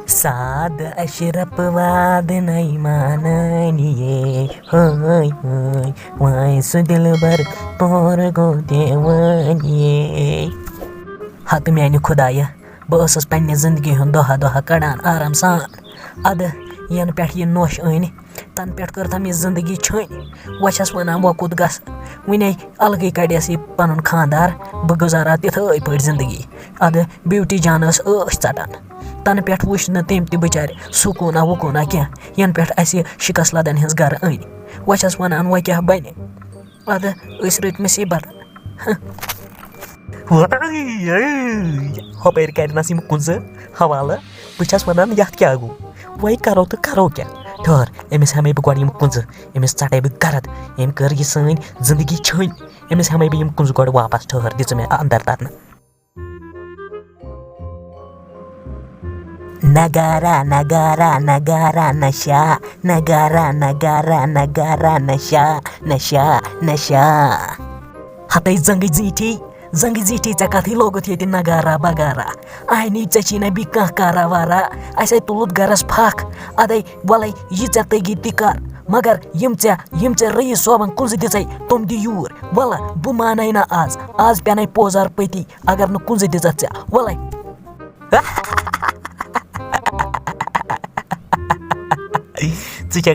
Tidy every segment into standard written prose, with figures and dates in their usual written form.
साद अशरफ वाद नहीं मानिए हाय हाय वाय सु दिलबर तोर गो देवानिए। हत म्यानि खुदाया बह ٲسٕس पन्ने जिंदगी हुंद दोहा दोहा कड़ान आराम सान अद यन पेठ ये नोश अन तन पेठ कर थम ये जिंदगी छन वह छस वनान वह कुत गस वने अलगै कड़स यह पन खानदार बह गुजारा तिथै पे जिंदगी अद ब्यूटी जान ऐश षटान तन पेठ वुच न तम त बिचार सुकूना वुकूना क्या यन पेठ अस शिकस लदन हज गर अन वह छस वनान वह क्या बन अद रट मुसीबत हपर करनस यम कुंज हवाला बस वनान यथ क्या गो वही करो तो करो क्या ठहर अमिस हमें बह गो कुंज अमिस चटे बह गरद अम कर यह सन जिंदगी छन अमिस हमें बह कुंज गो वापस ठहर दिच मे अंदर तरन नगारा नगारा नगारा नशा नगारा नगारा नगारा नशा नशा नशा हत जंग जीठी ऐ कथ लोगुत ये नगारा बगारा आनी ची ना बी कह कारा वारा अस तुलुत गरस फख अदे वल यह ऐ तगी ति कर मगर यम ऐ रईस सोबन कुंज दिचे तुम दि यूर वल बह माने ना आज पेन पोजार पति अगर न कुंज दिचत ऐ वल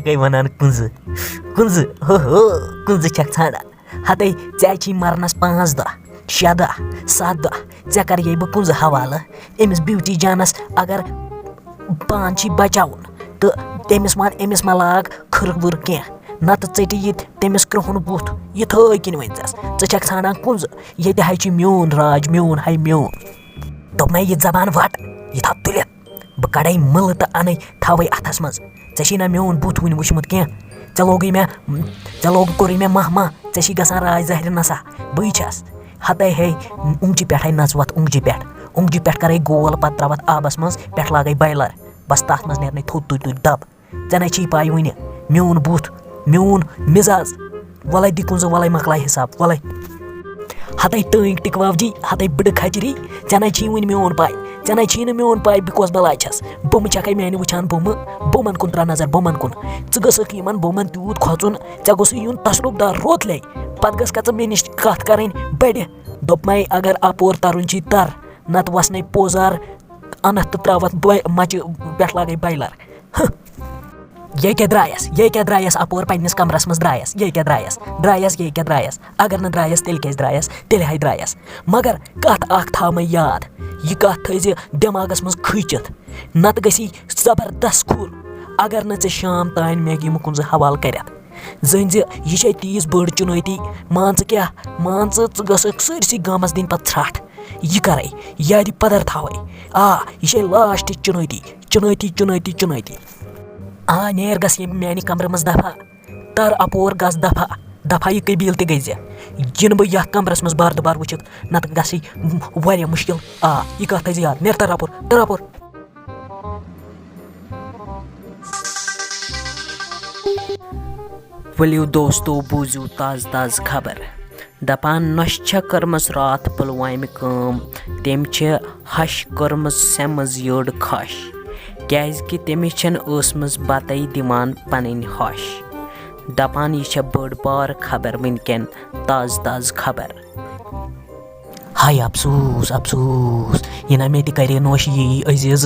े वनान कुंज कुंज हो कुंज छाना हत ऐ मरनस 5 दह 6 दह 7 दह ऐ कर ये बह कुंज हवाला अमिस ब्यूटी जानस अगर पान बचाउन तो तमिस वन अमिस मा लाग खुर वुर क्या नत टे ये तमिस क्रोहन बुथ इथे किन वनस ऐ ाना कुंज ये हाई म्योन राज म्योन हाई म्योन दोप मे यह जबान वट यह था तुलित बह कड़े मल तो अन थवे अथस मज ऐ ना म्योन बुथ वन वुचमुत क्या लोग कोर मे मह मह ऐ गसान राज जहर नसा बी छस हते हे उंगजी पे नचवत उंगजी पे करे गोल पत त्रवत आबस मज पे लागे बैलर बस तथ मज नेरने थोद तुत तुत दब ऐ ची पाई वन म्योन बुथ म्योन मिजाज वल दि कुंज वल मकला हिसाब वल हते टंग टिकवावजी हते बड़ खचरी ऐ छी वन म्योन पाई ऐ छी म्योन पाई बह कस बलाय छस बुम छे मानि वुचान बुमन कुन त्रा नजर बुमन कुन गक इन बुमन तूत खोचुन ऐ गोस यून तसरुबदार रोतले पत गस मे निश कथ कर बड़ दोप मे अगर अपोर तरन तर नत वसन पोजार अनत तो त्रावत मच पे लागे बैलर ये क्या द्रायस अपोर पन्निस कमरस मज द्रायस ये क्या द्रायस अगर न द्रायस तेल क्या द्रायस तेल हाई द्रायस मगर कथ अख था मे याद यह कथ थज दिमागस मज खींचित नत गसी जबरदस्त खुल अगर न शाम तान मे यम कुंज हवाल कर जन यह तीस बड़ चुनौती मान क्या मान गसक सरसी गामस दिन पत त्रठ यह करे याद पदर थवे यह लास्ट चुनौती नेर गस मानि कमर मज दफा तर अपोर गस दफा यह कबील त गई जिन बह यथ कमरस मज बार दुबार वुचित नत गसी वारिया मुश्किल यह कथ थज याद नेर तर अपोर वलियो दोस्तों बूझू ताज खबर दपान नश कर्मस रात पुलवाम कम तम हश कर्मस सेमज योड़ खश क्या तमिस ٲsमٕژ बतै दिवान पनन हश दपान यह बड़ बार खबर वनकन ताज खबर हाय अफसोस यह ना मे तरे नोशी अजीज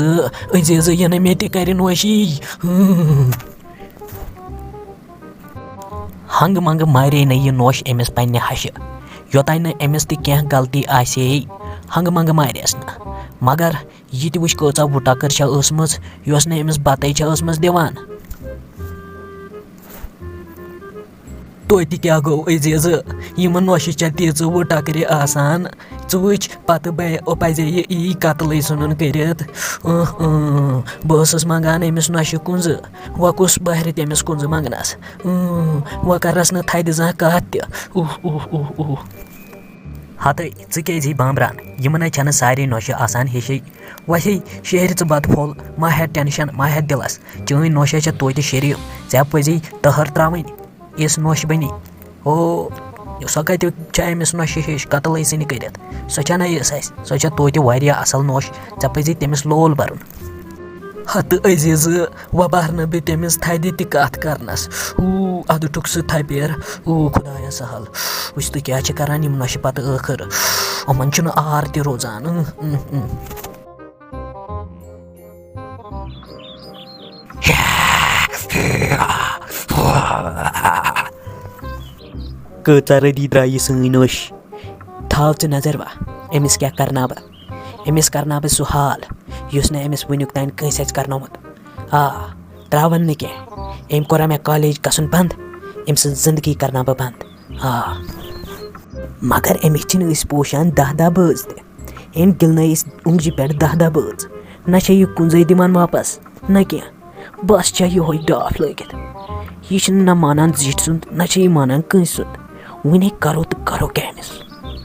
यह ना मे तरे नोशी हंग मंग मारे न यह नोश अमिस पन्ने हश योतान न अमिस त गलती आसे हंग मंग मारेस न मगर यह त वुच कचा वुटकर ٲsमٕژ योस न अमिस बतै ٲsमٕژ दिवान तो क्या गो अजीज यम नोश तीच वुटकर आसान वुच पत पजे यह कतल सुन कर बस मंगान अमिस नोश कुंज वह कुस बहर तमिस कुंज मंगनस वह करस न थद जह कत हत क्या बामरान यमन छन सारे नोश आसान हिशे वही शहर बद फोल मा हे टेंशन मा हे दिलस चन नोशा तो शरीफ ऐ पजी तहर त्रावन इस नोश बनी ओ सो कत अमिस नोश हिश कतल सन कर सो ना सो तो वारिया असल नोश ऐ पजी तमिस लोल बरुन हत अजीज वबार बे तमिस थदि ति कथ करनस अद टुक सह थपेर खुदाया सहल वुच तु क्या करान यम नशे पत आखिर यमन छुन आर ति रोजान कचा रदी द्राय सनी नश थाव च नजर वा अमिस क्या करना बह सह हाल युस न अमिस वुनुक तान कंस करनोमुत त्रावन न क्या अम कोरा मे कॉलेज गसन बंद अम सं जिंदगी करना बह बंद मगर अमिस छिन अस पोशान 10 बज त अम गिलनस उंगजी पे 10 बज न यह कुंजे दिमान वापस न क्या बस ये डाफ लगित यह न मानान जिट सुंद न मानान कंस सुंद वुने करो तो करो क्या अमिस।